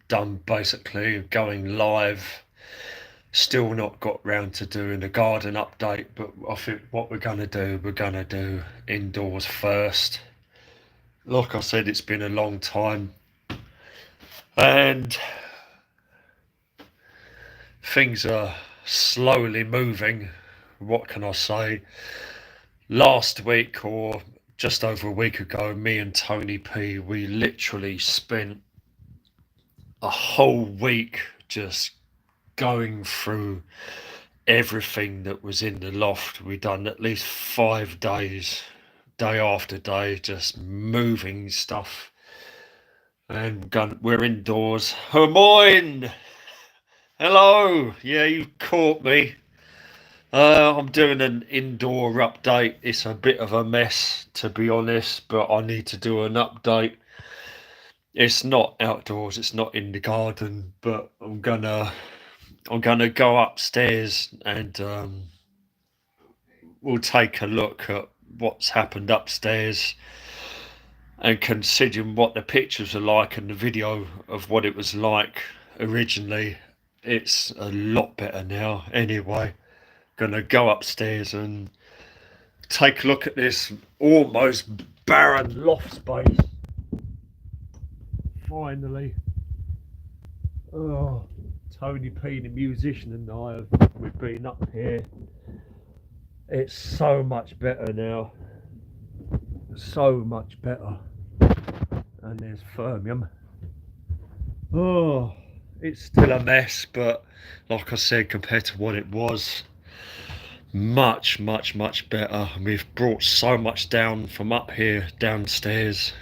done basically going live. Still not got round to doing the garden update, but I think what we're going to do, we're going to do indoors first. Like I said, it's been a long time, and things are slowly moving. What can I say? Last week, or just over a week ago, me and Tony P, we literally spent a whole week just going through everything that was in the loft. We done at least 5 days, day after day, just moving stuff. And we're indoors. Hermione! Hello! Yeah, you caught me. I'm doing an indoor update. It's a bit of a mess, to be honest, but I need to do an update. It's not outdoors, it's not in the garden, but I'm gonna go upstairs and we'll take a look at what's happened upstairs, and considering what the pictures are like and the video of what it was like originally, it's a lot better now. Anyway, gonna go upstairs and take a look at this almost barren loft space. Finally. Oh, Tony P, the musician, and we've been up here. It's so much better now. So much better. And there's Fermium. Oh, it's still a mess, but like I said, compared to what it was, much better. We've brought so much down from up here downstairs.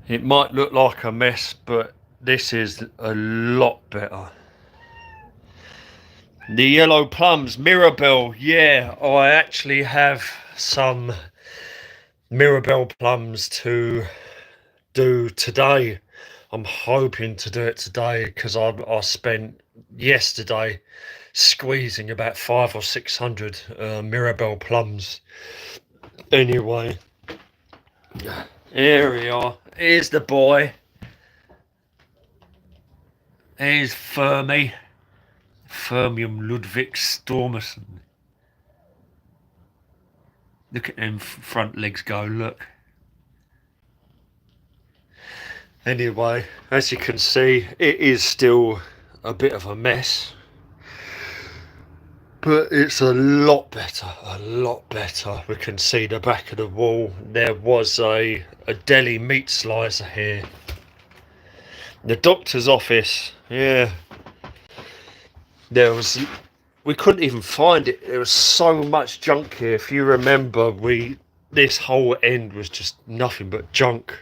It might look like a mess, but this is a lot better. The yellow plums, Mirabelle. Yeah, I actually have some Mirabelle plums to do today. I'm hoping to do it today because I spent yesterday squeezing about 500 or 600 Mirabelle plums. Anyway, here we are. Here's the boy. Here's Fermium Ludwig Stormerson. Look at them front legs go, look. Anyway, as you can see, it is still a bit of a mess. But it's a lot better, a lot better. We can see the back of the wall. There was a deli meat slicer here. The doctor's office, yeah. We couldn't even find it. There was so much junk here. If you remember, this whole end was just nothing but junk.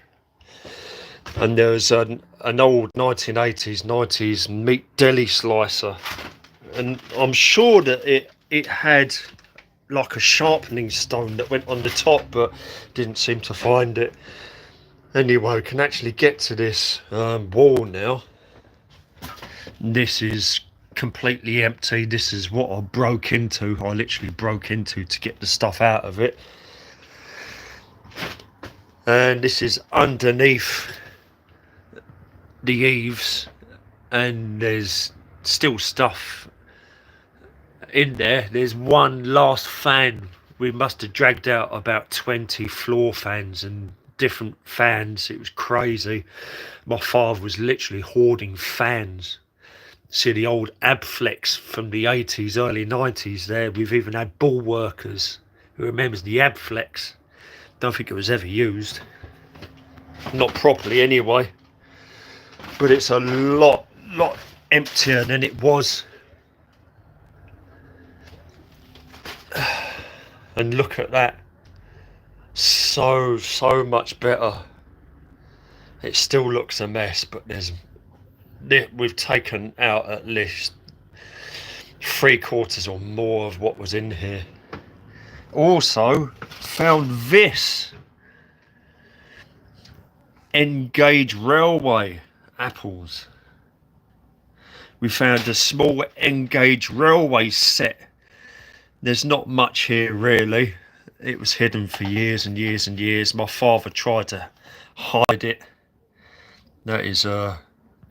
And there was an old 1980s, 90s meat deli slicer. And I'm sure that it had like a sharpening stone that went on the top, but didn't seem to find it. Anyway, we can actually get to this wall now. This is completely empty. This is what I broke into. I literally broke into to get the stuff out of it. And this is underneath the eaves, and there's still stuff in there. There's one last fan. We must have dragged out about 20 floor fans and different fans. It was crazy. My father was literally hoarding fans. See the old Abflex from the 80s, early 90s there. We've even had ball workers. Who remembers the Abflex? Don't think it was ever used. Not properly anyway. But it's a lot emptier than it was. And look at that. So much better. It still looks a mess, but we've taken out at least 3/4 or more of what was in here. Also found this N-Gauge Railway apples. We found a small N-Gauge Railway set. There's not much here really. It was hidden for years and years and years. My father tried to hide it. That is a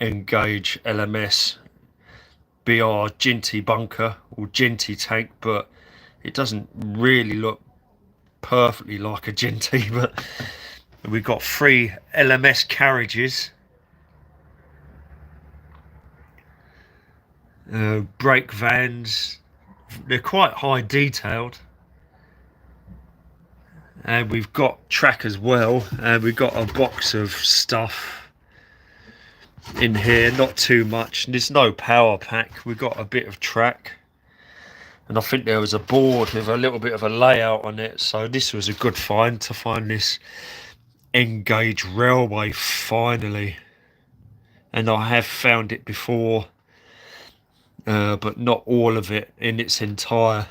Engage LMS BR Ginty bunker or Ginty tank, but it doesn't really look perfectly like a Ginty. But we've got 3 LMS carriages, brake vans. They're quite high detailed, and we've got track as well, and we've got a box of stuff in here, not too much. There's no power pack. We've got a bit of track, and I think there was a board with a little bit of a layout on it, so this was a good find to find this Engage Railway finally. And I have found it before, but not all of it in its entire.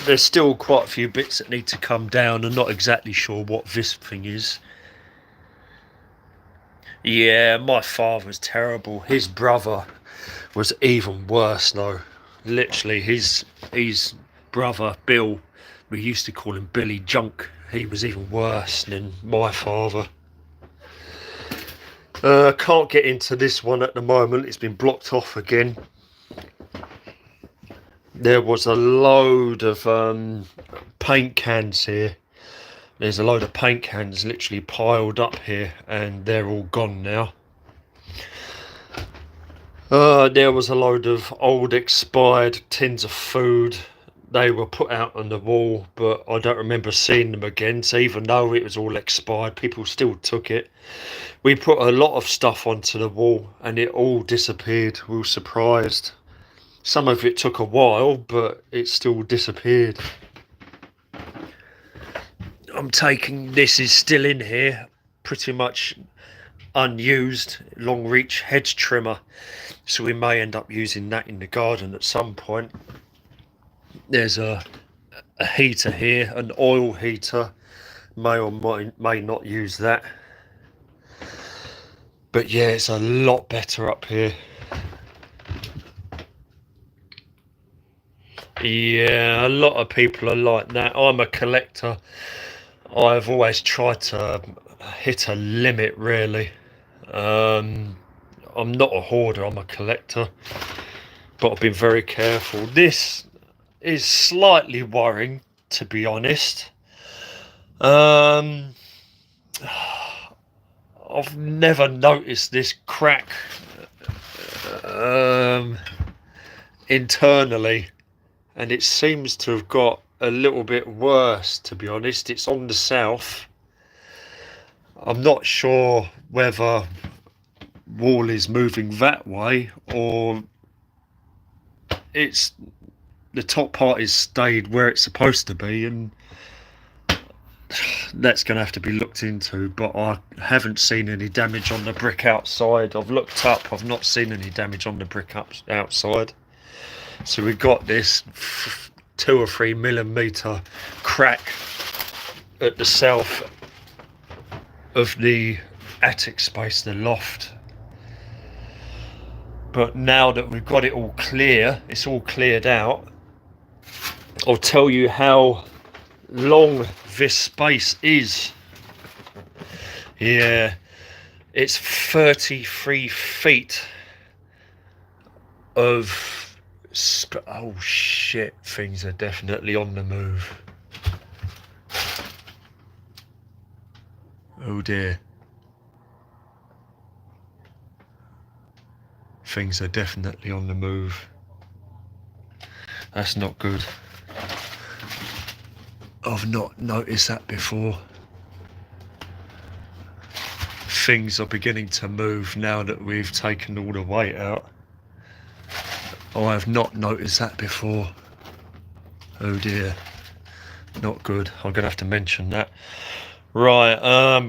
There's still quite a few bits that need to come down. I'm not exactly sure what this thing is. Yeah, my father was terrible. His brother was even worse though. Literally, his brother Bill, we used to call him Billy Junk. He was even worse than my father. Can't get into this one at the moment. It's been blocked off again. There was a load of paint cans here. There's a load of paint cans literally piled up here, and they're all gone now. There was a load of old expired tins of food. They were put out on the wall, but I don't remember seeing them again. So even though it was all expired, people still took it. We put a lot of stuff onto the wall, and it all disappeared. We were surprised. Some of it took a while, but it still disappeared. I'm taking, this is still in here, pretty much unused, long reach hedge trimmer, so we may end up using that in the garden at some point. There's a heater here, an oil heater. May or may not use that, but yeah, it's a lot better up here. Yeah, a lot of people are like that. I'm a collector. I've always tried to hit a limit, really. I'm not a hoarder, I'm a collector, but I've been very careful. This is slightly worrying, to be honest. I've never noticed this crack internally, and it seems to have got a little bit worse, to be honest. It's on the south. I'm not sure whether wall is moving that way or it's the top part is stayed where it's supposed to be, and that's going to have to be looked into. But I haven't seen any damage on the brick outside. I've looked up, I've not seen any damage on the brick outside. So we've got this 2 or 3 millimeter crack at the south of the attic space, the loft. But now that we've got it all clear, it's all cleared out, I'll tell you how long this space is. Yeah, it's 33 feet of oh shit, things are definitely on the move. Oh dear. Things are definitely on the move. That's not good. I've not noticed that before. Things are beginning to move now that we've taken all the weight out. I have not noticed that before. Oh dear. Not good. I'm going to have to mention that. Right,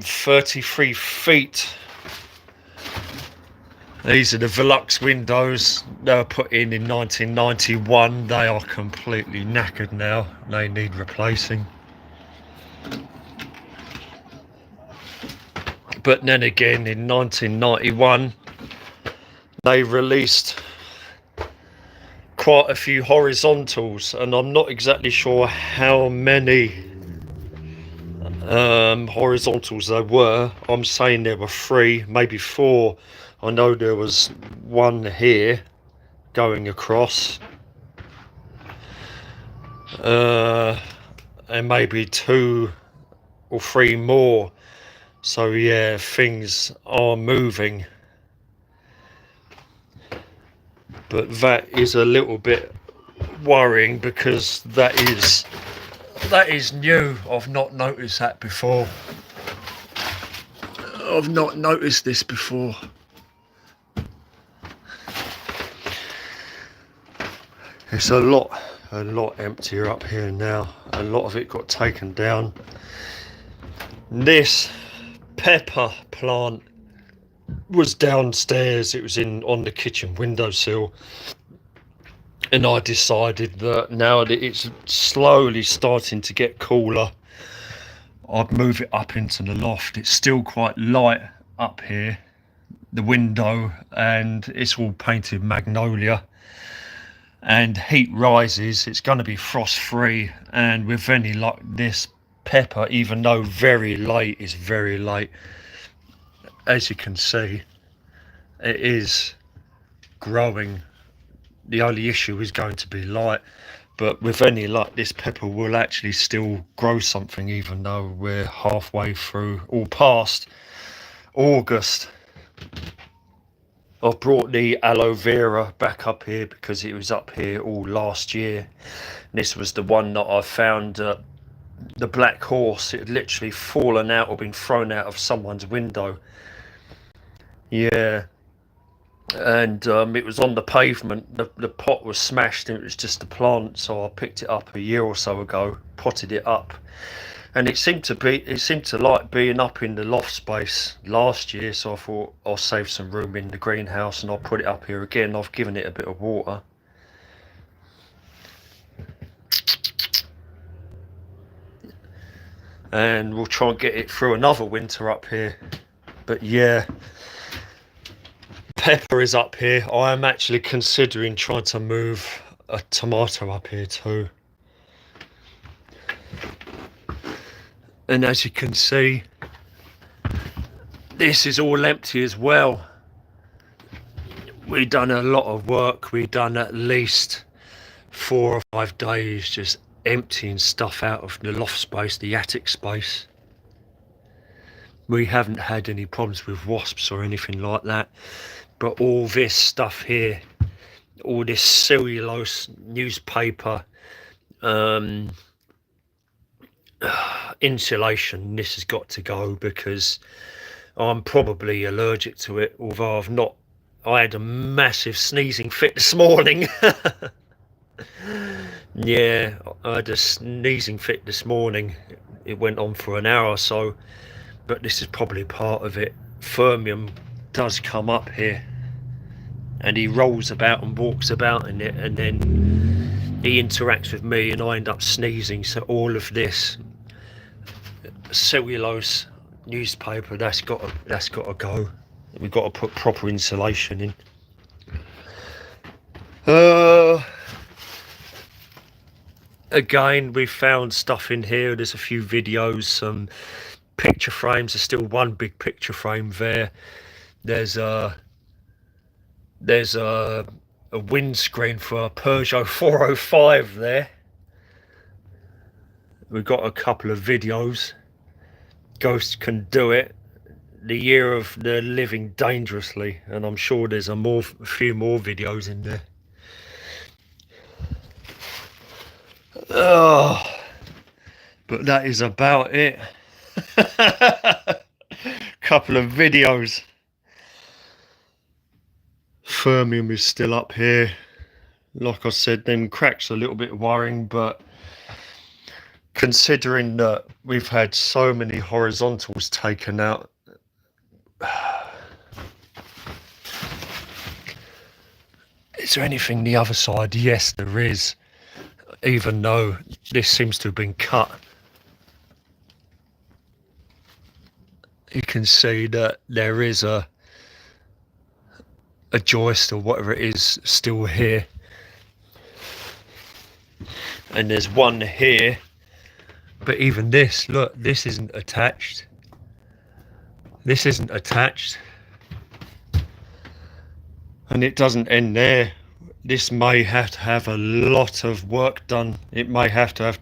33 feet. These are the Velux windows. They were put in 1991. They are completely knackered now. They need replacing. But then again, in 1991, they released quite a few horizontals, and I'm not exactly sure how many horizontals there were. I'm saying there were 3, maybe 4. I know there was one here going across, and maybe 2 or 3 more. So yeah, things are moving, but that is a little bit worrying because that is new. I've not noticed that before. I've not noticed this before. It's a lot emptier up here now. A lot of it got taken down. This pepper plant was downstairs. It was on the kitchen windowsill, and I decided that now that it's slowly starting to get cooler, I'd move it up into the loft. It's still quite light up here, the window, and it's all painted magnolia, and heat rises. It's going to be frost free, and with any luck this pepper, even though very late, is very late, as you can see, it is growing. The only issue is going to be light, but with any luck this pepper will actually still grow something, even though we're halfway through or past August. I've brought the aloe vera back up here because it was up here all last year. This was the one that I found at the Black Horse. It had literally fallen out or been thrown out of someone's window. Yeah, and it was on the pavement. The pot was smashed and it was just a plant, so I picked it up a year or so ago, potted it up, and it seemed to like being up in the loft space last year, so I thought I'll save some room in the greenhouse and I'll put it up here again. I've given it a bit of water. And we'll try and get it through another winter up here. But yeah, pepper is up here. I am actually considering trying to move a tomato up here too. And as you can see, this is all empty as well. We've done a lot of work. We've done at least 4 or 5 days just emptying stuff out of the loft space, the attic space. We haven't had any problems with wasps or anything like that, but all this stuff here, all this cellulose, newspaper, insulation, this has got to go because I'm probably allergic to it, although I had a massive sneezing fit this morning. Yeah, I had a sneezing fit this morning. It went on for an hour or so, but this is probably part of it. Fermium does come up here and he rolls about and walks about in it, and then he interacts with me and I end up sneezing. So all of this cellulose newspaper, that's got to go. We've got to put proper insulation in. Again, we found stuff in here. There's a few videos, some picture frames. There's still one big picture frame there. There's a windscreen for a Peugeot 405 there. We've got a couple of videos. Ghost Can Do It, the year of the living dangerously, and I'm sure there's a few more videos in there. Oh, but that is about it. Couple of videos. Fermium is still up here. Like I said, them cracks are a little bit worrying, but considering that we've had so many horizontals taken out, is there anything the other side? Yes, there is, even though this seems to have been cut. You can see that there is a joist or whatever it is still here. and there's one here, but even this, look, this isn't attached. This isn't attached, and it doesn't end there. This may have to have a lot of work done. It may have to have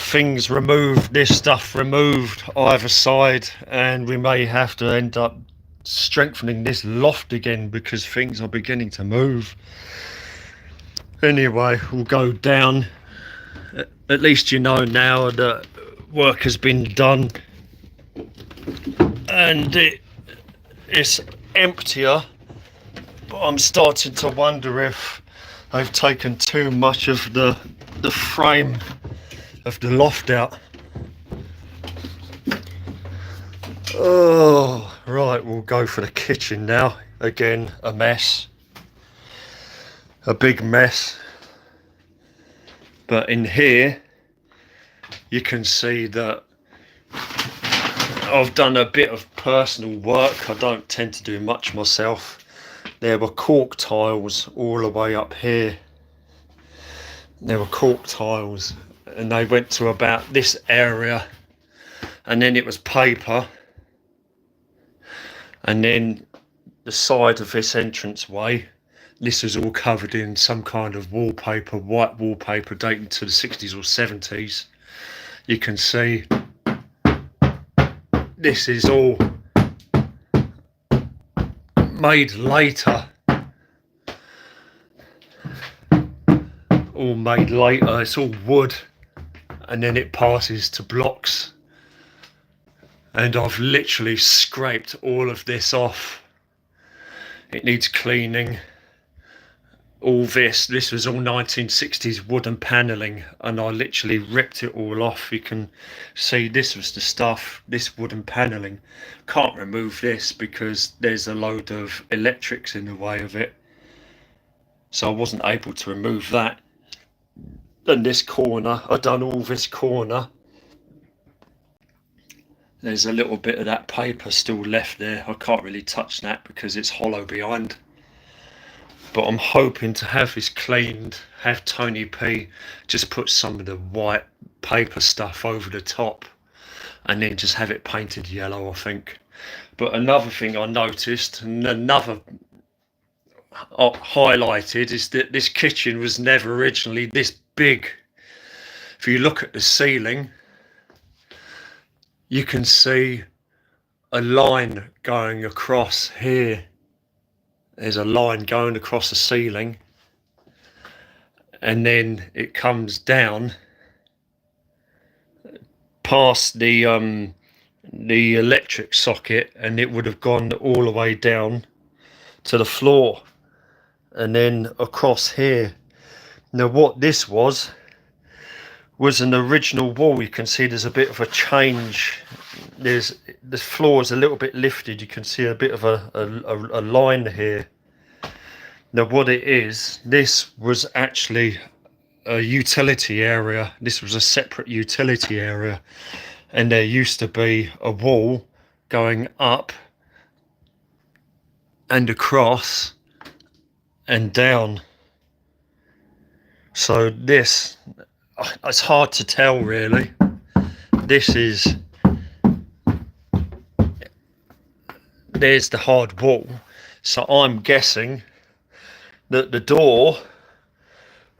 things removed, this stuff removed either side, and we may have to end up strengthening this loft again because things are beginning to move. Anyway, we'll go down. At least you know now that work has been done, and it's emptier, but I'm starting to wonder if I've taken too much of the frame of the loft out. Oh, right, we'll go for the kitchen now. Again, a mess, a big mess. But in here, you can see that I've done a bit of personal work. I don't tend to do much myself. There were cork tiles all the way up here. There were cork tiles, and they went to about this area, and then it was paper, and then the side of this entranceway, this was all covered in some kind of wallpaper, white wallpaper dating to the 60s or 70s. You can see this is all made later. All made later. It's all wood, and then it passes to blocks. And I've literally scraped all of this off. It needs cleaning. All this was all 1960s wooden panelling, and I literally ripped it all off. You can see this was the stuff, this wooden panelling. Can't remove this because there's a load of electrics in the way of it, so I wasn't able to remove that. And this corner, I've done all this corner. There's a little bit of that paper still left there. I can't really touch that because it's hollow behind. But I'm hoping to have this cleaned, have Tony P just put some of the white paper stuff over the top, and then just have it painted yellow, I think. But another thing I noticed, and another highlighted, is that this kitchen was never originally this big. If you look at the ceiling, you can see a line going across here. There's a line going across the ceiling, and then it comes down past the electric socket, and it would have gone all the way down to the floor, and then across here. Now what this was an original wall. You can see there's a bit of a change. The floor is a little bit lifted. You can see a bit of a line here. Now what it is, this was actually a utility area. This was a separate utility area, and there used to be a wall going up and across and down. So this, it's hard to tell really. There's the hard wall, so I'm guessing that the door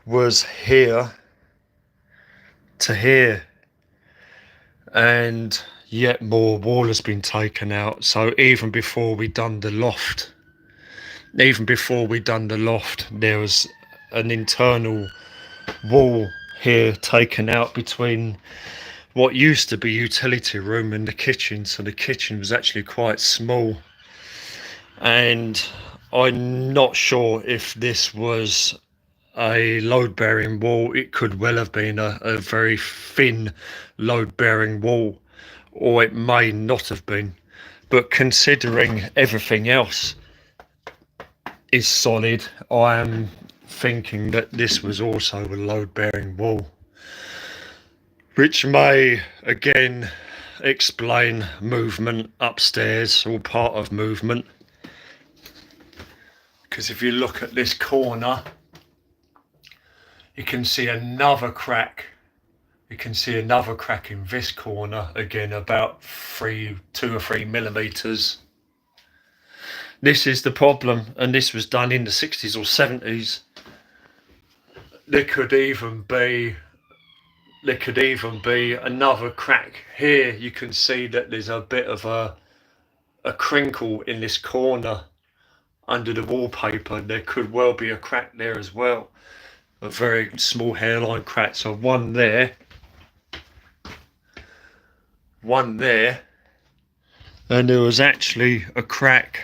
was here to here, and yet more wall has been taken out. So even before we done the loft, there was an internal wall here taken out between what used to be utility room and the kitchen. So the kitchen was actually quite small, and I'm not sure if this was a load-bearing wall. It could well have been a very thin load-bearing wall, or it may not have been. But considering everything else is solid, I am thinking that this was also a load-bearing wall, which may again explain movement upstairs, or part of movement. Because if you look at this corner, You can see another crack. You can see another crack in this corner, again about 2 or 3 millimeters. This is the problem, and this was done in the 60s or 70s. There could even be another crack here. You can see that there's a bit of a crinkle in this corner under the wallpaper. There could well be a crack there as well, a very small hairline crack. So one there, and there was actually a crack.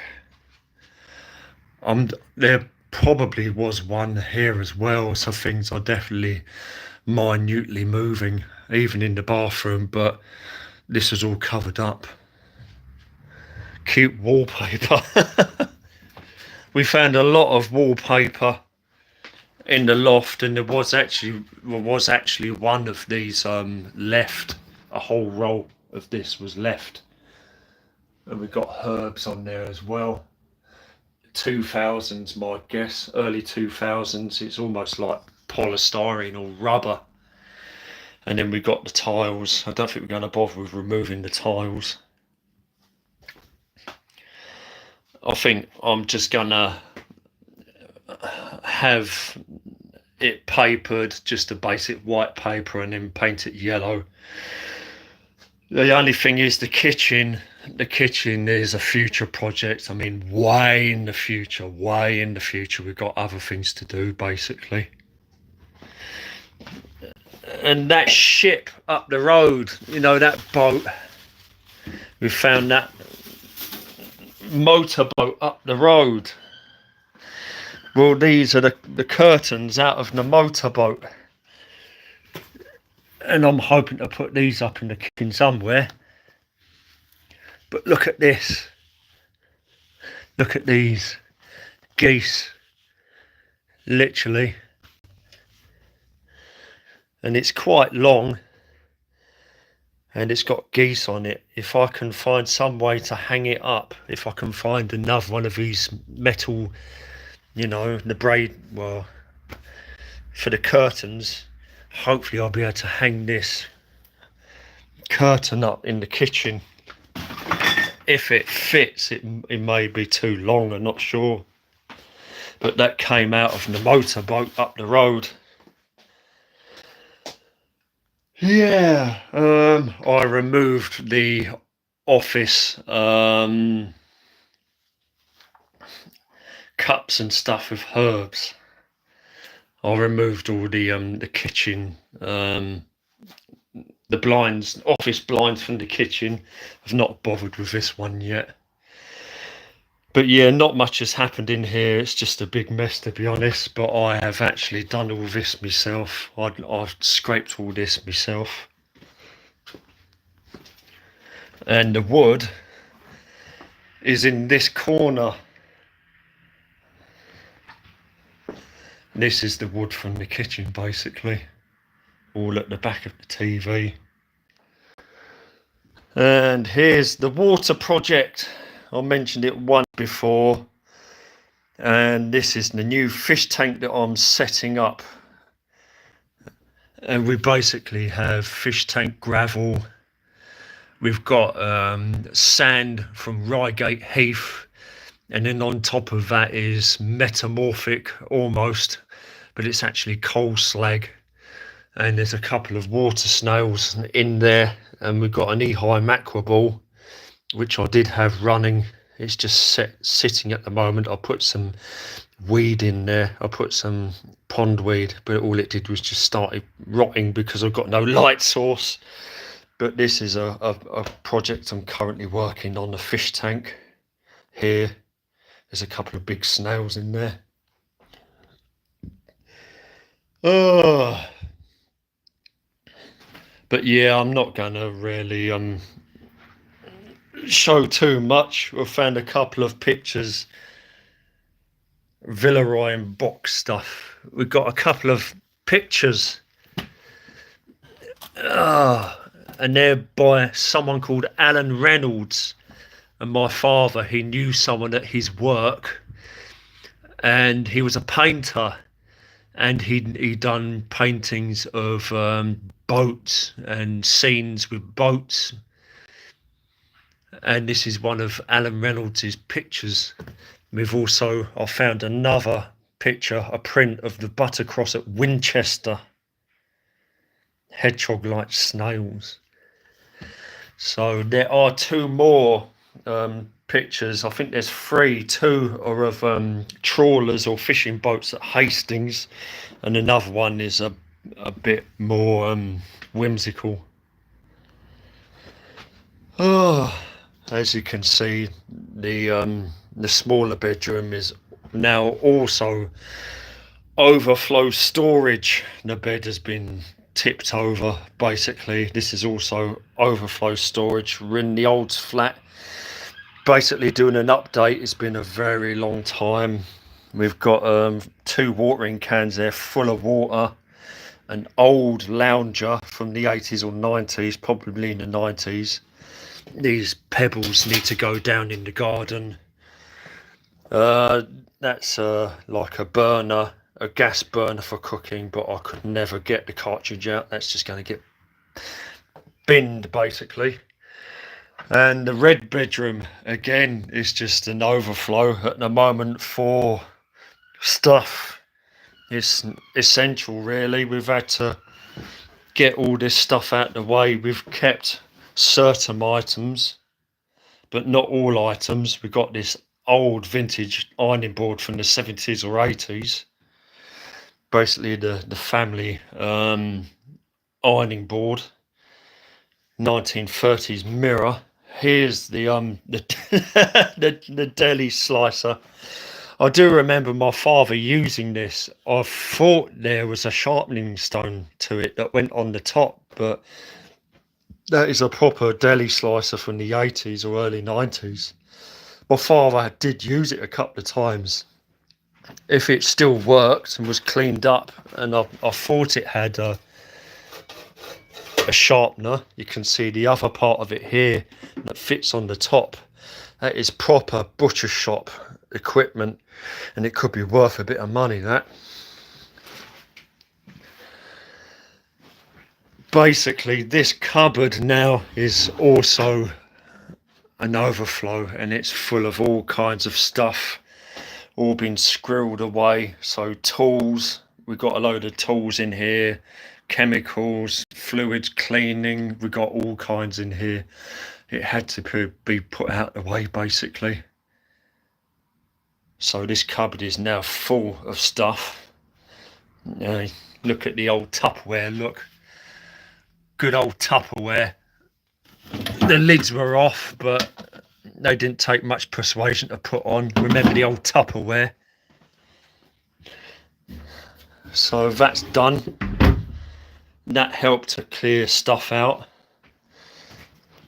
There probably was one here as well, so things are definitely minutely moving, even in the bathroom, but this is all covered up. Cute wallpaper. We found a lot of wallpaper in the loft, and there was actually one of these left. A whole roll of this was left, and we got herbs on there as well. 2000s, my guess, early 2000s. It's almost like polystyrene or rubber. And then we got the tiles. I don't think we're going to bother with removing the tiles. I think I'm just going to have it papered, just a basic white paper, and then paint it yellow. The only thing is the kitchen is a future project. I mean, way in the future. We've got other things to do, basically. And that ship up the road, you know, that boat, we found that motorboat up the road. Well, these are the curtains out of the motorboat. And I'm hoping to put these up in the kitchen somewhere. But look at this. Look at these geese. Literally. And it's quite long. And it's got geese on it. If I can find some way to hang it up, if I can find another one of these metal, you know, the braid, well, for the curtains, hopefully I'll be able to hang this curtain up in the kitchen. If it fits, it may be too long, I'm not sure. But that came out of the motorboat up the road. Yeah, I removed the office cups and stuff with herbs. I removed all the kitchen, the blinds, office blinds from the kitchen. I've not bothered with this one yet. But yeah, not much has happened in here. It's just a big mess, to be honest. But I have actually done all this myself. I've scraped all this myself. And the wood is in this corner. This is the wood from the kitchen, basically. All at the back of the TV. And here's the water project. I mentioned it once before. And this is the new fish tank that I'm setting up. And we basically have fish tank gravel. We've got sand from Reigate Heath. And then on top of that is metamorphic, almost, but it's actually coal slag. And there's a couple of water snails in there. And we've got an Ehi mackerel ball, which I did have running. It's just sitting at the moment. I put some weed in there. I put some pond weed, but all it did was just started rotting because I've got no light source. But this is a project I'm currently working on, the fish tank here. There's a couple of big snails in there. Oh. But yeah, I'm not going to really show too much. I found a couple of pictures. Villeroy and box stuff. We've got a couple of pictures. And they're by someone called Alan Reynolds. And my father, he knew someone at his work, and he was a painter, and he done paintings of boats and scenes with boats. And this is one of Alan Reynolds's pictures. I found another picture, a print of the Buttercross at Winchester. Hedgehog-like snails. So there are two more pictures. I think there's three. Two are of trawlers or fishing boats at Hastings, and another one is a bit more whimsical. Oh, as you can see, the smaller bedroom is now also overflow storage. The bed has been tipped over. Basically, this is also overflow storage. We're in the old flat, basically doing an update. It's been a very long time. We've got two watering cans there full of water, an old lounger from the 80s or 90s, probably in the 90s. These pebbles need to go down in the garden. That's like a burner, a gas burner for cooking, but I could never get the cartridge out. That's just going to get binned, basically. And the red bedroom, again, is just an overflow at the moment for stuff. It's essential, really. We've had to get all this stuff out of the way. We've kept certain items, but not all items. We've got this old vintage ironing board from the 70s or 80s. Basically the family ironing board. 1930s mirror. Here's the the deli slicer. I do remember my father using this. I thought there was a sharpening stone to it that went on the top, but that is a proper deli slicer from the 80s or early 90s. My father did use it a couple of times. If it still worked and was cleaned up, and I thought it had a sharpener. You can see the other part of it here that fits on the top. That is proper butcher shop equipment, and it could be worth a bit of money, that. Basically, this cupboard now is also an overflow, and it's full of all kinds of stuff, all been squirreled away. So tools, we've got a load of tools in here, chemicals, fluids, cleaning, we got all kinds in here. It had to be put out of the way, basically. So this cupboard is now full of stuff. Look at the old Tupperware, look. Good old Tupperware. The lids were off, but they didn't take much persuasion to put on. Remember the old Tupperware? So that's done. That helped to clear stuff out.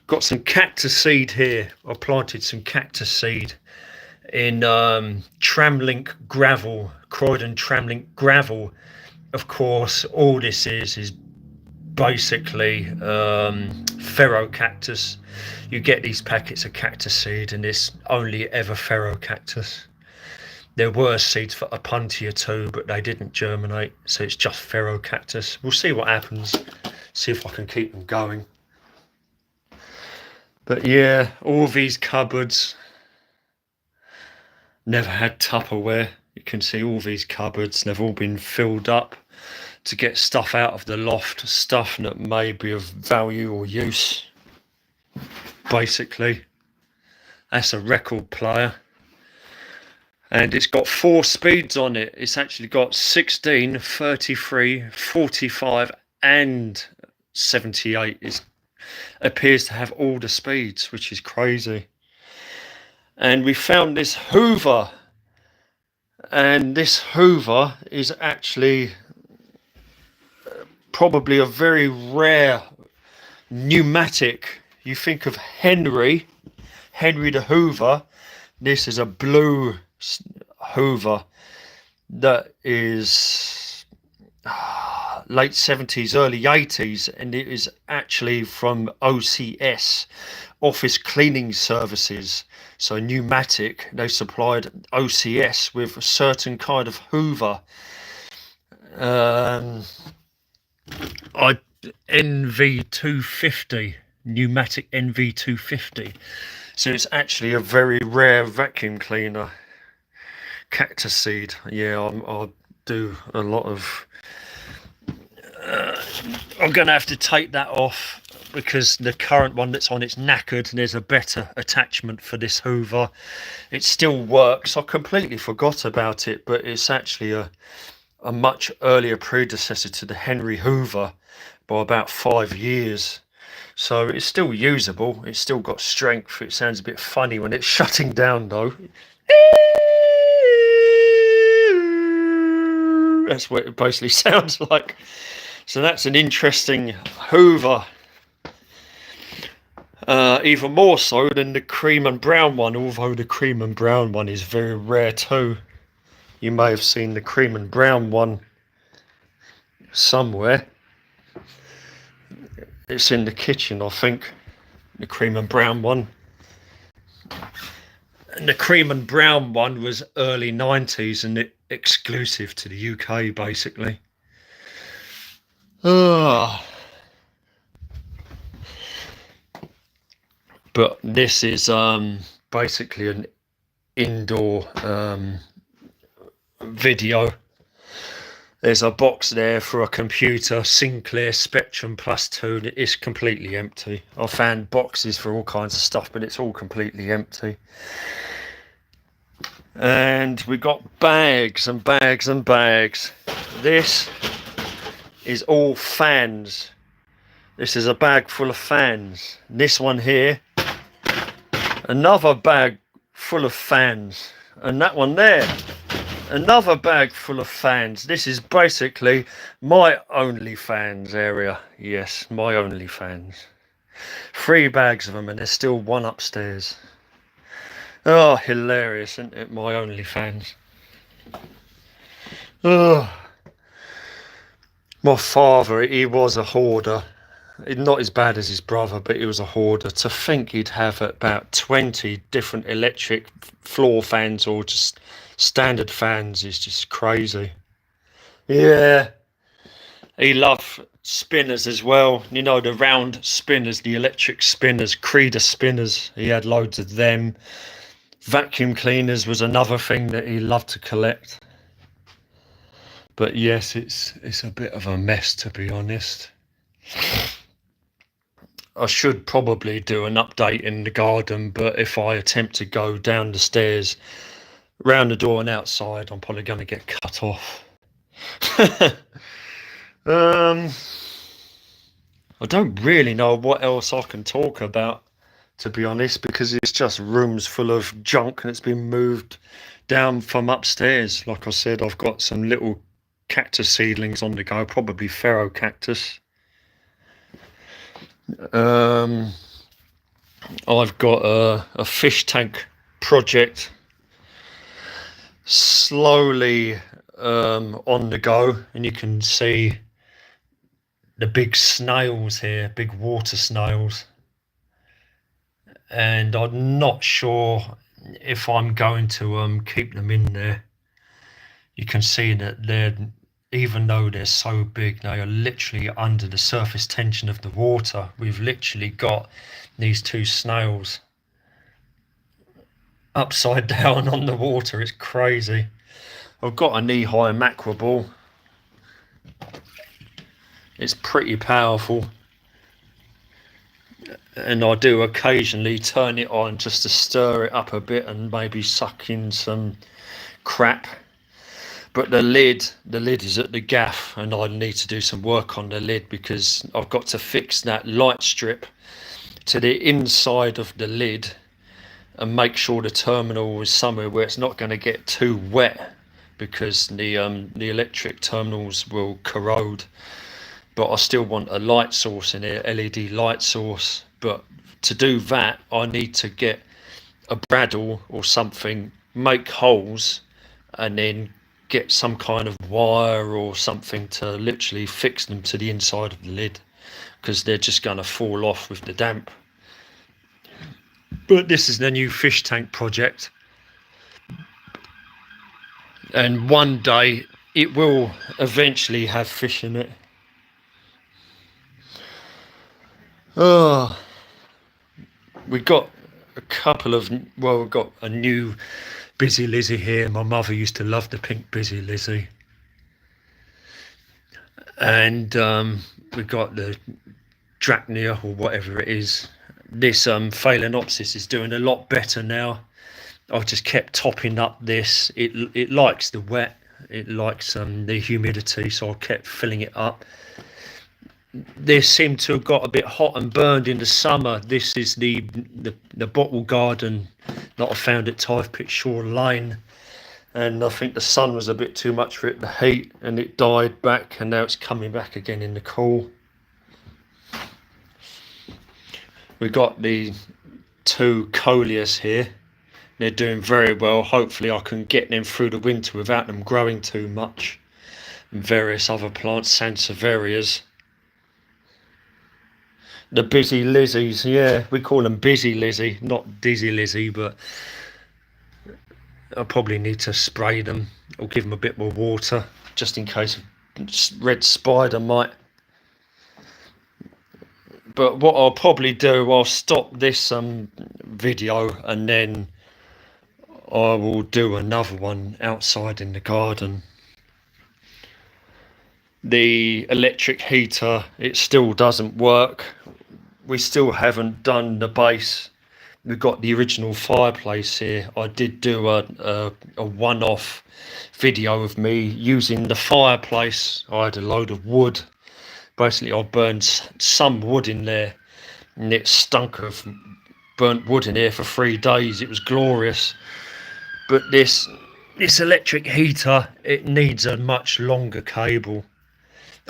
Got some cactus seed here. I planted some cactus seed in Tramlink gravel, Croydon Tramlink gravel. Of course, all this is basically ferrocactus. You get these packets of cactus seed, and it's only ever ferrocactus. There were seeds for Opuntia too, but they didn't germinate, so it's just ferrocactus. We'll see what happens, see if I can keep them going. But yeah, all these cupboards, never had Tupperware. You can see all these cupboards, they've all been filled up to get stuff out of the loft, stuff that may be of value or use. Basically, that's a record player. And it's got 4 speeds on it. It's actually got 16, 33, 45 and 78. It appears to have all the speeds, which is crazy. And we found this Hoover. And this Hoover is actually probably a very rare pneumatic. You think of Henry the Hoover. This is a blue Hoover that is late 70s, early 80s, and it is actually from OCS, Office Cleaning Services. So pneumatic, they supplied OCS with a certain kind of Hoover, Um, I NV250, pneumatic NV250. So it's actually a very rare vacuum cleaner. Cactus seed. Yeah, I do a lot of. I'm going to have to take that off because the current one that's on it's knackered, and there's a better attachment for this Hoover. It still works. I completely forgot about it, but it's actually a much earlier predecessor to the Henry Hoover by about 5 years. So it's still usable. It's still got strength. It sounds a bit funny when it's shutting down though. That's what it basically sounds like. So that's an interesting Hoover. Even more so than the cream and brown one, although the cream and brown one is very rare too. You may have seen the cream and brown one somewhere. It's in the kitchen, I think. The cream and brown one. And the cream and brown one was early 90s and it exclusive to the UK, basically. But this is basically an indoor video. There's a box there for a computer, Sinclair Spectrum Plus 2, and it is completely empty. I found boxes for all kinds of stuff, but it's all completely empty. And we got bags and bags and bags. This is all fans. This is a bag full of fans. This one here, another bag full of fans. And that one there, another bag full of fans. This is basically my OnlyFans area. Yes, my OnlyFans. 3 bags of them, and there's still one upstairs. Oh, hilarious, isn't it? My OnlyFans. Oh. My father, he was a hoarder. Not as bad as his brother, but he was a hoarder. To think he'd have about 20 different electric floor fans or just standard fans is just crazy. Yeah. He loved spinners as well. You know, the round spinners, the electric spinners, Creeder spinners. He had loads of them. Vacuum cleaners was another thing that he loved to collect. But yes, it's a bit of a mess, to be honest. I should probably do an update in the garden, but if I attempt to go down the stairs, round the door and outside, I'm probably going to get cut off. I don't really know what else I can talk about, to be honest, because it's just rooms full of junk and it's been moved down from upstairs. Like I said, I've got some little cactus seedlings on the go, probably Pharaoh cactus. I've got a fish tank project slowly on the go, and you can see the big snails here, big water snails, and I'm not sure if I'm going to keep them in there. You can see that they're, even though they're so big, they are literally under the surface tension of the water. We've literally got these 2 snails upside down on the water. It's crazy. I've got a knee-high mackerel ball. It's pretty powerful. And I do occasionally turn it on just to stir it up a bit and maybe suck in some crap. But the lid is at the gaff, and I need to do some work on the lid because I've got to fix that light strip to the inside of the lid and make sure the terminal is somewhere where it's not going to get too wet, because the electric terminals will corrode. But I still want a light source in here, LED light source. But to do that, I need to get a bradawl or something, make holes, and then get some kind of wire or something to literally fix them to the inside of the lid, because they're just going to fall off with the damp. But this is the new fish tank project, and one day it will eventually have fish in it. Oh, we got a couple of, well, we've got a new Busy Lizzie here. My mother used to love the pink Busy Lizzie. And we've got the Drachnia or whatever it is. This Phalaenopsis is doing a lot better now. I've just kept topping up this. It likes the wet. It likes the humidity, so I kept filling it up. This seemed to have got a bit hot and burned in the summer. This is the bottle garden that I found at Tivepit Shore Lane, and I think the sun was a bit too much for it, the heat, and it died back, and now it's coming back again in the cool. We've got the two Coleus here. They're doing very well. Hopefully I can get them through the winter without them growing too much. And various other plants, Sansevierias. The Busy Lizzies, yeah, we call them Busy Lizzie, not Dizzy Lizzie, but I probably need to spray them or give them a bit more water just in case red spider mite. But what I'll probably do, I'll stop this video and then I will do another one outside in the garden. The electric heater, it still doesn't work. We still haven't done the base. We've got the original fireplace here. I did do a one-off video of me using the fireplace. I had a load of wood. Basically, I burned some wood in there, and it stunk of burnt wood in here for 3 days. It was glorious. But this electric heater, it needs a much longer cable.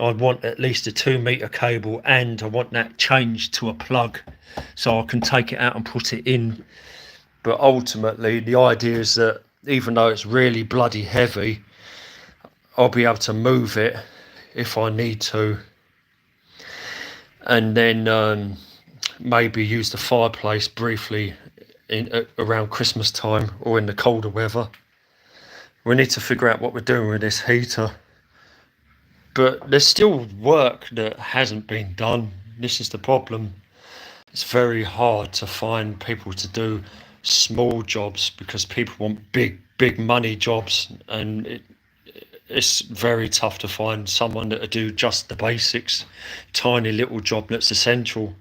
I want at least a 2-meter cable, and I want that changed to a plug so I can take it out and put it in. But ultimately the idea is that even though it's really bloody heavy, I'll be able to move it if I need to, and then maybe use the fireplace briefly around Christmas time or in the colder weather. We need to figure out what we're doing with this heater. But there's still work that hasn't been done. This is the problem. It's very hard to find people to do small jobs because people want big money jobs, and it's very tough to find someone that will do just the basics. Tiny little job that's essential.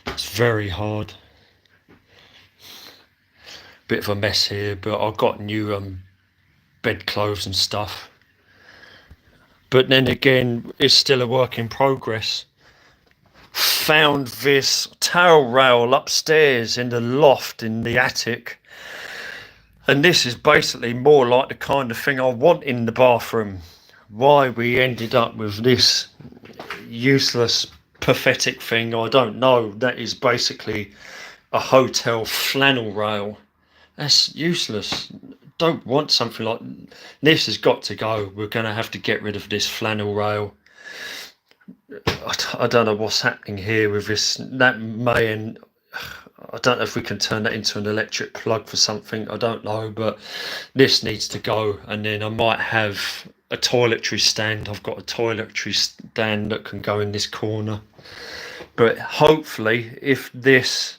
It's very hard. Bit of a mess here, but I've got new bedclothes and stuff. But then again, it's still a work in progress. Found this towel rail upstairs in the loft in the attic, and this is basically more like the kind of thing I want in the bathroom. Why we ended up with this useless, pathetic thing, I don't know. That is basically a hotel flannel rail. That's useless. Don't want something like this. Has got to go. We're going to have to get rid of this flannel rail. I don't know what's happening here with this. That may, and I don't know if we can turn that into an electric plug for something. I don't know, but this needs to go. And then I might have a toiletry stand. I've got a toiletry stand that can go in this corner. But hopefully, if this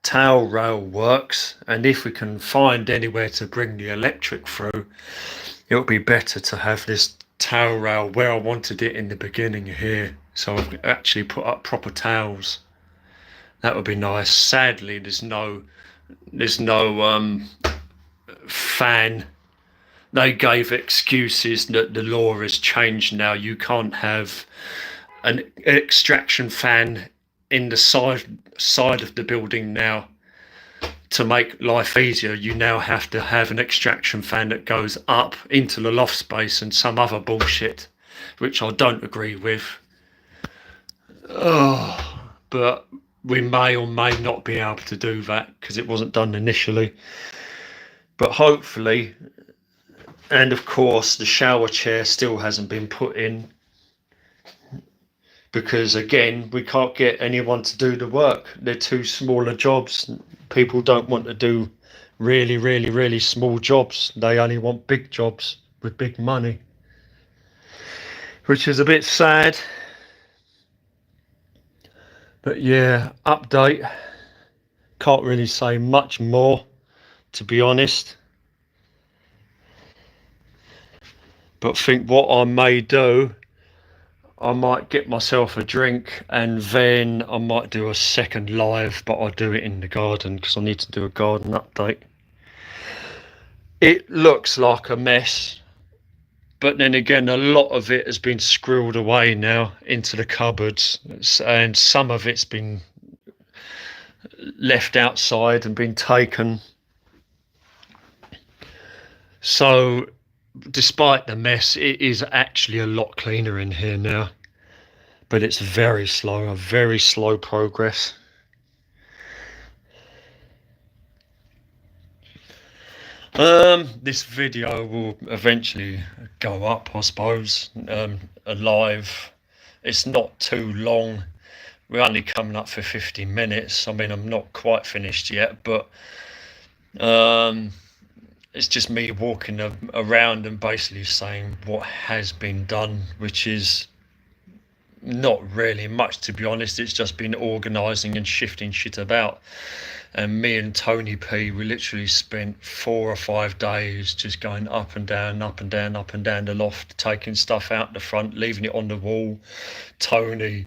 towel rail works, and if we can find anywhere to bring the electric through, it'll be better to have this towel rail where I wanted it in the beginning here, so I've actually put up proper towels. That would be nice. Sadly, there's no fan. They gave excuses that the law has changed now. You can't have an extraction fan in the side of the building now. To make life easier, you now have to have an extraction fan that goes up into the loft space and some other bullshit, which I don't agree with. But we may or may not be able to do that because it wasn't done initially. But hopefully, and of course the shower chair still hasn't been put in, because again, we can't get anyone to do the work. They're too smaller jobs. People don't want to do really small jobs. They only want big jobs with big money. which is a bit sad. But yeah, update. Can't really say much more, to be honest. But think what I may do, I might get myself a drink and then I might do a second live, but I'll do it in the garden because I need to do a garden update. It looks like a mess, but then again, a lot of it has been squirreled away now into the cupboards, and some of it's been left outside and been taken. So despite the mess, it is actually a lot cleaner in here now, but it's very slow, a very slow progress. This video will eventually go up, I suppose, live. It's not too long. We're only coming up for 50 minutes. I mean, I'm not quite finished yet, but it's just me walking around and basically saying what has been done, which is not really much, to be honest. It's just been organising and shifting shit about. And me and Tony P, we literally spent 4 or 5 days just going up and down, up and down, up and down the loft, taking stuff out the front, leaving it on the wall. Tony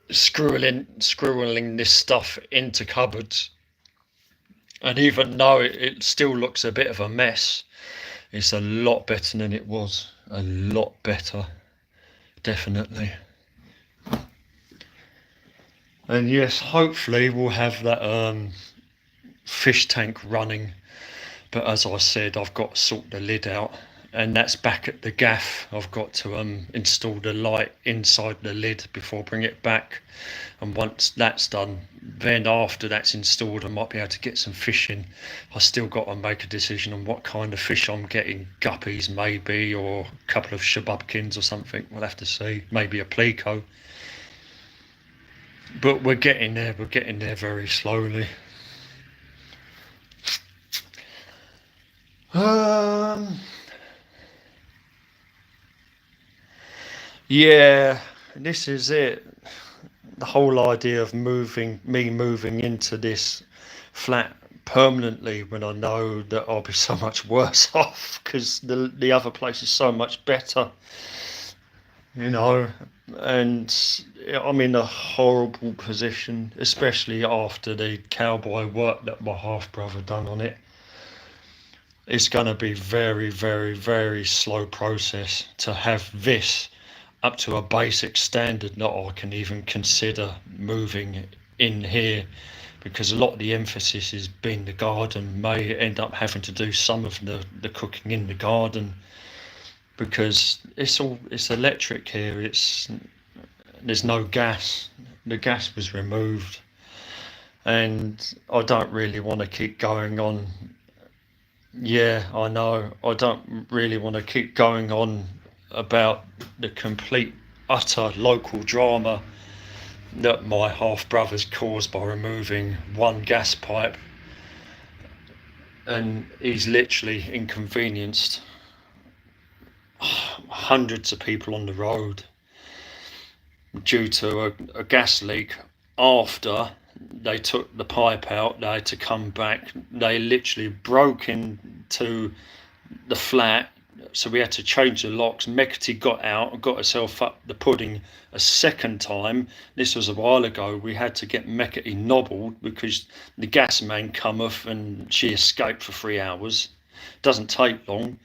screwing this stuff into cupboards. And even though it still looks a bit of a mess, it's a lot better than it was. A lot better, definitely. And yes, hopefully we'll have that fish tank running. But as I said, I've got to sort the lid out, and that's back at the gaff. I've got to install the light inside the lid before I bring it back. And once that's done, then after that's installed, I might be able to get some fish in. I still got to make a decision on what kind of fish I'm getting. Guppies maybe, or a couple of shabubkins or something. We'll have to see. Maybe a pleco. But we're getting there very slowly. Yeah, this is it. The whole idea of moving into this flat permanently when I know that I'll be so much worse off because the other place is so much better, you know. And I'm in a horrible position, especially after the cowboy work that my half brother done on it. It's going to be very, very, very slow process to have this up to a basic standard that I can even consider moving in here, because a lot of the emphasis has been the garden. May end up having to do some of the cooking in the garden, because it's electric here. There's no gas. The gas was removed, and I don't really want to keep going on. Yeah, I know. I don't really want to keep going on about the complete, utter local drama that my half brother's caused by removing one gas pipe, and he's literally inconvenienced hundreds of people on the road due to a gas leak. After they took the pipe out, they had to come back. They literally broke into the flat, so we had to change the locks. Mekety got out and got herself up the pudding a second time. This was a while ago. We had to get Mekety nobbled because the gas man come off and she escaped for 3 hours. Doesn't take long.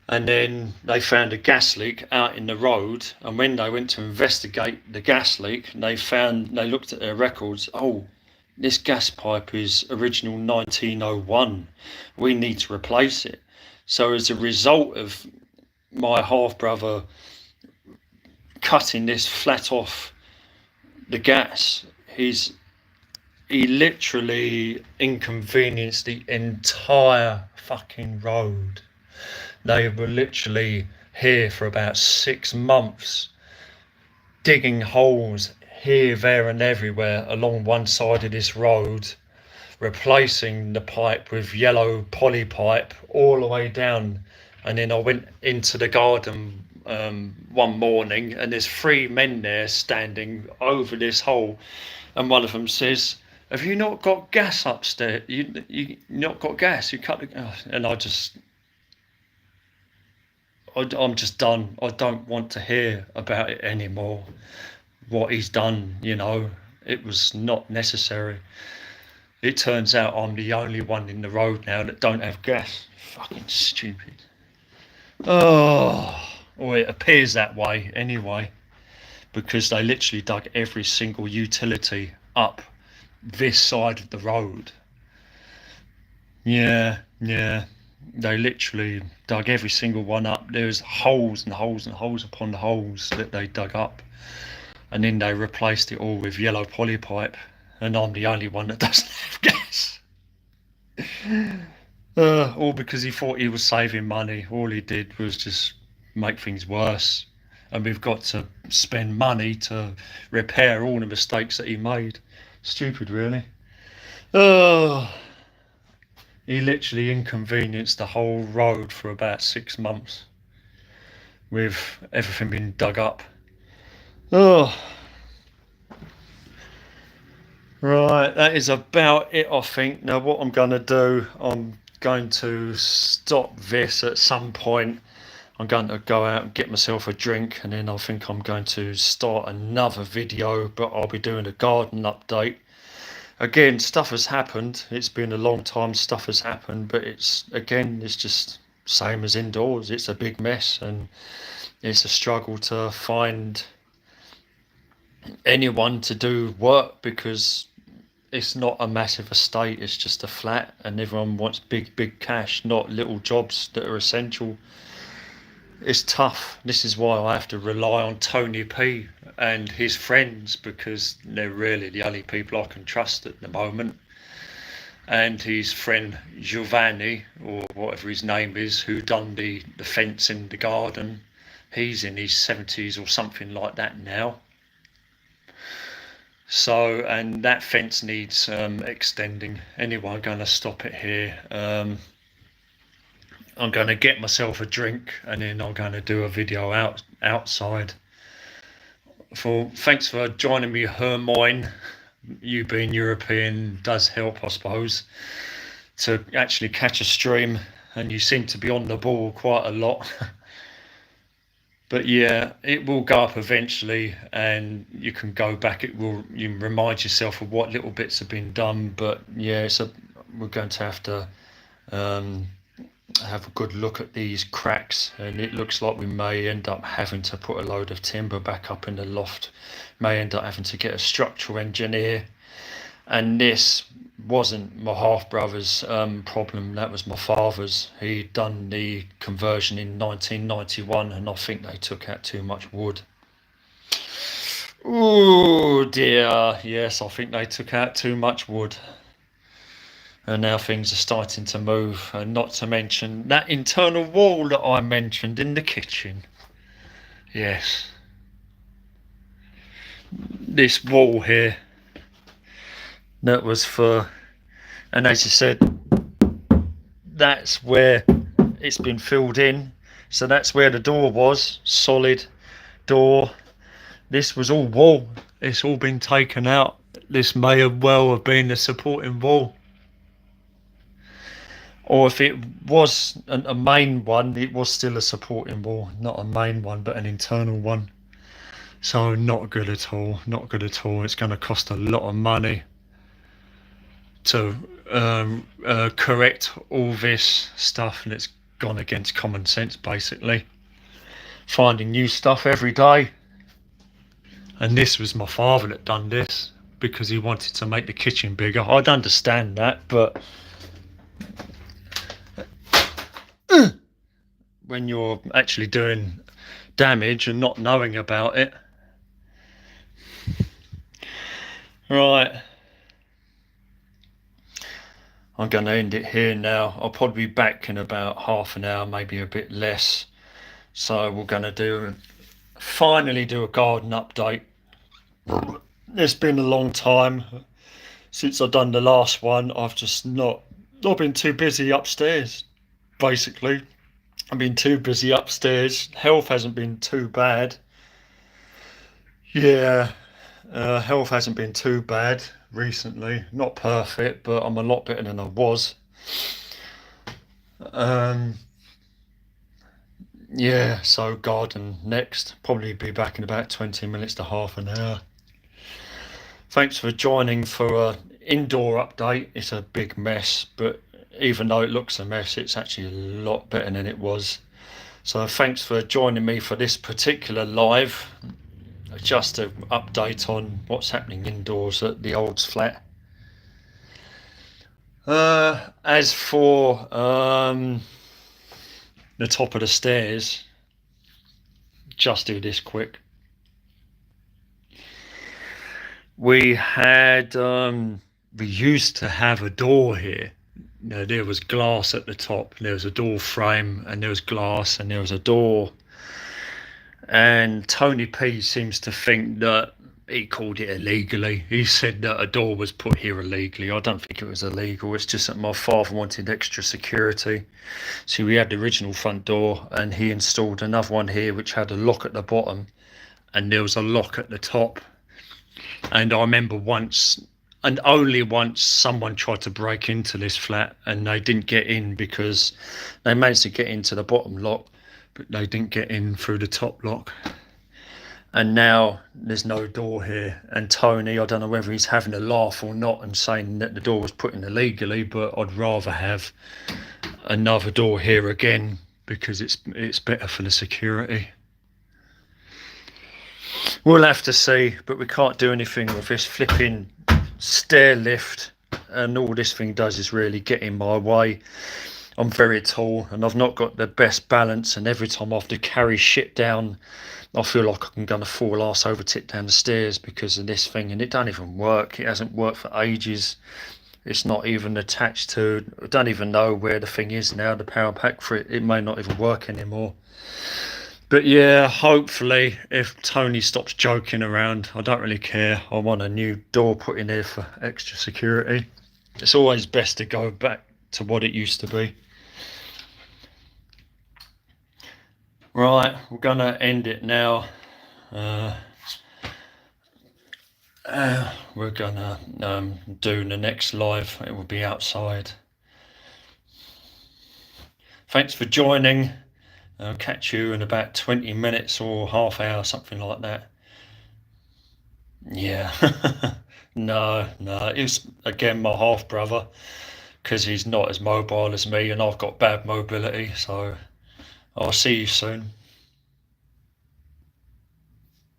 And then they found a gas leak out in the road, and when they went to investigate the gas leak, they looked at their records. Oh, this gas pipe is original 1901. We need to replace it. So as a result of my half brother cutting this flat off the gas, he literally inconvenienced the entire fucking road. They were literally here for about 6 months, digging holes here, there and everywhere along one side of this road, replacing the pipe with yellow poly pipe all the way down. And then I went into the garden one morning, and there's three men there standing over this hole, and one of them says, "Have you not got gas upstairs? You not got gas? You cut the gas?" And I'm just done. I don't want to hear about it anymore. What he's done, it was not necessary. It turns out I'm the only one in the road now that don't have gas. Fucking stupid. Oh, or it appears that way anyway, because they literally dug every single utility up this side of the road. Yeah. They literally dug every single one up. There's holes and holes and holes upon the holes that they dug up. And then they replaced it all with yellow polypipe. And I'm the only one that doesn't have gas. All because he thought he was saving money. All he did was just make things worse. And we've got to spend money to repair all the mistakes that he made. Stupid, really. He literally inconvenienced the whole road for about 6 months with everything being dug up. Right, that is about it, I think. Now, what I'm going to do, I'm going to stop this at some point. I'm going to go out and get myself a drink, and then I think I'm going to start another video, but I'll be doing a garden update. Again, stuff has happened. It's been a long time, stuff has happened, but it's just same as indoors. It's a big mess, and it's a struggle to find anyone to do work, because it's not a massive estate, it's just a flat, and everyone wants big cash, not little jobs that are essential. It's tough. This is why I have to rely on Tony P and his friends, because they're really the only people I can trust at the moment. And his friend Giovanni, or whatever his name is, who done the fence in the garden, he's in his 70s or something like that now. So, and that fence needs extending. Anyway, I'm going to stop it here. I'm going to get myself a drink, and then I'm going to do a video outside. Thanks for joining me, Hermine. You being European does help, I suppose, to actually catch a stream, and you seem to be on the ball quite a lot. But yeah, it will go up eventually, and you can go back. You can remind yourself of what little bits have been done. But yeah, we're going to have to have a good look at these cracks, and it looks like we may end up having to put a load of timber back up in the loft. May end up having to get a structural engineer, and this wasn't my half brother's problem, that was my father's. He'd done the conversion in 1991, and I think they took out too much wood. Oh dear, yes, I think they took out too much wood. And now things are starting to move, and not to mention that internal wall that I mentioned in the kitchen. Yes. This wall here, that was for, and as I said, that's where it's been filled in. So that's where the door was, solid door. This was all wall. It's all been taken out. This may have been the supporting wall. Or if it was a main one, it was still a supporting wall. Not a main one, but an internal one. So not good at all. Not good at all. It's going to cost a lot of money to correct all this stuff, and it's gone against common sense, basically. Finding new stuff every day. And this was my father that done this, because he wanted to make the kitchen bigger. I'd understand that, but when you're actually doing damage and not knowing about it. Right, I'm going to end it here now. I'll probably be back in about half an hour, maybe a bit less. So we're going to finally do a garden update. It's been a long time since I've done the last one. I've just not been too busy upstairs, basically. I've been too busy upstairs. Health hasn't been too bad. Yeah, health hasn't been too bad recently. Not perfect, but I'm a lot better than I was. Um, yeah, so garden next. Probably be back in about 20 minutes to half an hour. Thanks for joining for a indoor update. It's a big mess, but even though it looks a mess, it's actually a lot better than it was. So thanks for joining me for this particular live. Just an update on what's happening indoors at the Olds flat. As for the top of the stairs, just do this quick. We used to have a door here. You know, there was glass at the top. There was a door frame, and there was glass, and there was a door. And Tony P seems to think that he called it illegally. He said that a door was put here illegally. I don't think it was illegal. It's just that my father wanted extra security. So we had the original front door, and he installed another one here, which had a lock at the bottom, and there was a lock at the top. And I remember once, and only once, someone tried to break into this flat, and they didn't get in because they managed to get into the bottom lock, but they didn't get in through the top lock. And now there's no door here. And Tony, I don't know whether he's having a laugh or not and saying that the door was put in illegally, but I'd rather have another door here again because it's better for the security. We'll have to see, but we can't do anything with this flipping stair lift, and all this thing does is really get in my way. I'm very tall and I've not got the best balance, and every time I have to carry shit down, I feel like I'm gonna fall arse over tit down the stairs because of this thing, and it don't even work. It hasn't worked for ages. It's not even attached to, I don't even know where the thing is now, the power pack for it. It may not even work anymore. But yeah, hopefully, if Tony stops joking around, I don't really care. I want a new door put in there for extra security. It's always best to go back to what it used to be. Right, we're gonna end it now. We're gonna do the next live. It will be outside. Thanks for joining. I'll catch you in about 20 minutes or half hour, something like that. Yeah. No, it's again my half brother, because he's not as mobile as me and I've got bad mobility. So I'll see you soon.